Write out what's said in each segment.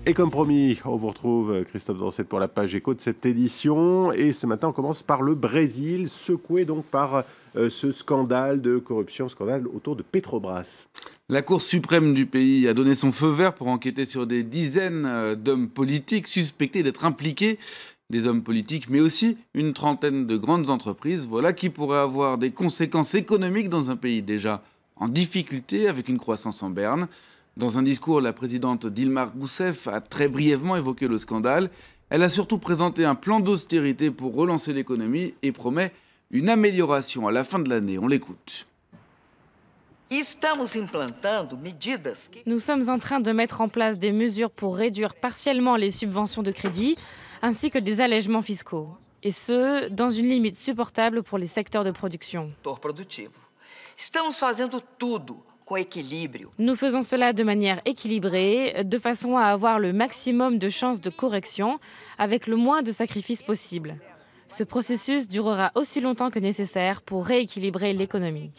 Et comme promis, on vous retrouve Christophe Dorset pour la page éco de cette édition. Et ce matin, on commence par le Brésil, secoué donc par ce scandale de corruption, scandale autour de Petrobras. La Cour suprême du pays a donné son feu vert pour enquêter sur des dizaines d'hommes politiques suspectés d'être impliqués. Des hommes politiques, mais aussi une trentaine de grandes entreprises. Voilà qui pourrait avoir des conséquences économiques dans un pays déjà en difficulté, avec une croissance en berne. Dans un discours, la présidente Dilma Rousseff a très brièvement évoqué le scandale. Elle a surtout présenté un plan d'austérité pour relancer l'économie et promet une amélioration à la fin de l'année. On l'écoute. Nous sommes en train de mettre en place des mesures pour réduire partiellement les subventions de crédit ainsi que des allègements fiscaux. Et ce, dans une limite supportable pour les secteurs de production. Nous faisons cela de manière équilibrée, de façon à avoir le maximum de chances de correction avec le moins de sacrifices possible. Ce processus durera aussi longtemps que nécessaire pour rééquilibrer l'économie.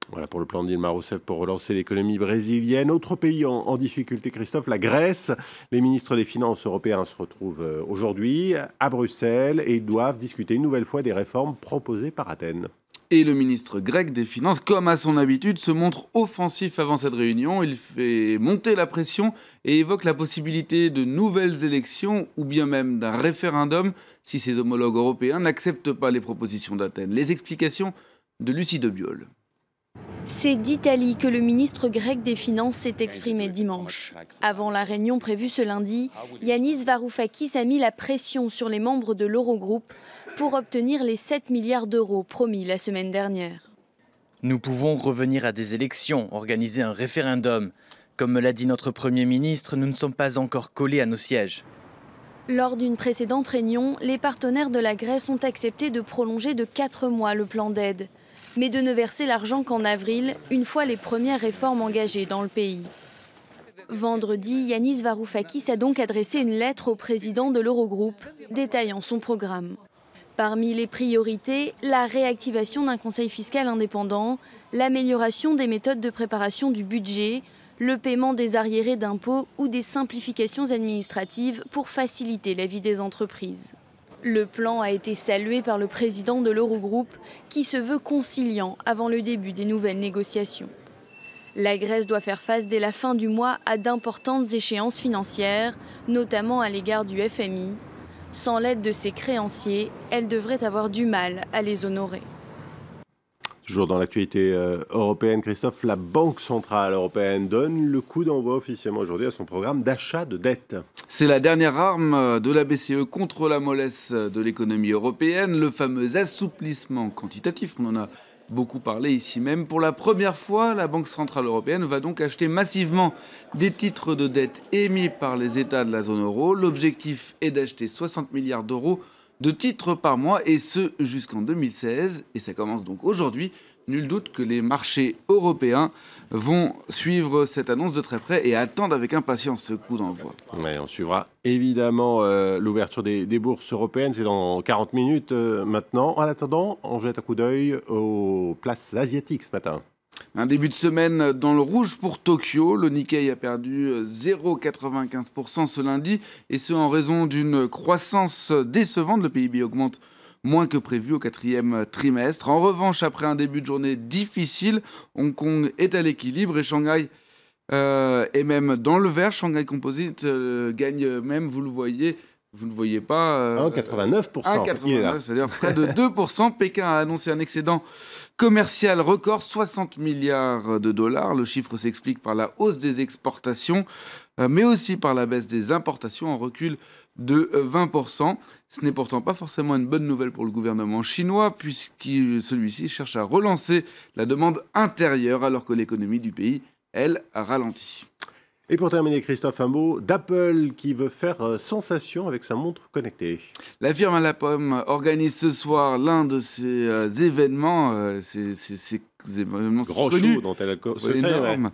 Voilà pour le plan de Dilma Rousseff pour relancer l'économie brésilienne. Autre pays en difficulté, Christophe, la Grèce. Les ministres des Finances européens se retrouvent aujourd'hui à Bruxelles et doivent discuter une nouvelle fois des réformes proposées par Athènes. Et le ministre grec des Finances, comme à son habitude, se montre offensif avant cette réunion. Il fait monter la pression et évoque la possibilité de nouvelles élections ou bien même d'un référendum si ses homologues européens n'acceptent pas les propositions d'Athènes. Les explications de Lucie Debiol. C'est d'Italie que le ministre grec des Finances s'est exprimé dimanche. Avant la réunion prévue ce lundi, Yanis Varoufakis a mis la pression sur les membres de l'Eurogroupe pour obtenir les 7 milliards d'euros promis la semaine dernière. Nous pouvons revenir à des élections, organiser un référendum. Comme me l'a dit notre Premier ministre, nous ne sommes pas encore collés à nos sièges. Lors d'une précédente réunion, les partenaires de la Grèce ont accepté de prolonger de 4 mois le plan d'aide, mais de ne verser l'argent qu'en avril, une fois les premières réformes engagées dans le pays. Vendredi, Yanis Varoufakis a donc adressé une lettre au président de l'Eurogroupe, détaillant son programme. Parmi les priorités, la réactivation d'un conseil fiscal indépendant, l'amélioration des méthodes de préparation du budget, le paiement des arriérés d'impôts ou des simplifications administratives pour faciliter la vie des entreprises. Le plan a été salué par le président de l'Eurogroupe qui se veut conciliant avant le début des nouvelles négociations. La Grèce doit faire face dès la fin du mois à d'importantes échéances financières, notamment à l'égard du FMI. Sans l'aide de ses créanciers, elle devrait avoir du mal à les honorer. Toujours dans l'actualité européenne, Christophe, la Banque centrale européenne donne le coup d'envoi officiellement aujourd'hui à son programme d'achat de dette. C'est la dernière arme de la BCE contre la mollesse de l'économie européenne, le fameux assouplissement quantitatif. On en a beaucoup parlé ici même. Pour la première fois, la Banque centrale européenne va donc acheter massivement des titres de dette émis par les États de la zone euro. L'objectif est d'acheter 60 milliards d'euros de titres par mois, et ce jusqu'en 2016. Et ça commence donc aujourd'hui. Nul doute que les marchés européens vont suivre cette annonce de très près et attendent avec impatience ce coup d'envoi. Ouais, on suivra évidemment l'ouverture des bourses européennes. C'est dans 40 minutes maintenant. En attendant, on jette un coup d'œil aux places asiatiques ce matin. Un début de semaine dans le rouge pour Tokyo. Le Nikkei a perdu 0,95% ce lundi, et ce en raison d'une croissance décevante. Le PIB augmente moins que prévu au 4e trimestre. En revanche, après un début de journée difficile, Hong Kong est à l'équilibre et Shanghai est même dans le vert. Shanghai Composite gagne même, vous le voyez. Vous ne voyez pas... 1,89%. 1,89%, c'est-à-dire près de 2%. Pékin a annoncé un excédent commercial record, 60 milliards de dollars. Le chiffre s'explique par la hausse des exportations, mais aussi par la baisse des importations en recul de 20%. Ce n'est pourtant pas forcément une bonne nouvelle pour le gouvernement chinois, puisque celui-ci cherche à relancer la demande intérieure alors que l'économie du pays, elle, a ralenti. Et pour terminer, Christophe, un mot d'Apple qui veut faire sensation avec sa montre connectée. La firme à la pomme organise ce soir l'un de ces événements, ces événements Grand connus, show dont elle a le secret, énorme,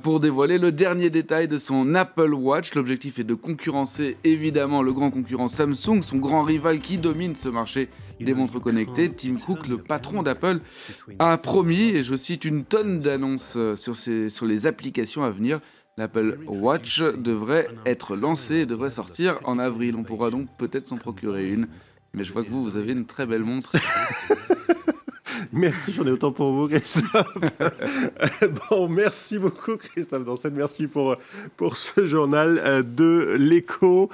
pour dévoiler le dernier détail de son Apple Watch. L'objectif est de concurrencer évidemment le grand concurrent Samsung, son grand rival qui domine ce marché des montres connectées. Tim Cook, le patron d'Apple, a promis, et je cite, une tonne d'annonces sur les applications à venir. L'Apple Watch devrait être lancé et devrait sortir en avril. On pourra donc peut-être s'en procurer une. Mais je vois que vous avez une très belle montre. Merci, j'en ai autant pour vous, Christophe. Bon, merci beaucoup, Christophe Dancel. Merci pour ce journal de l'Écho.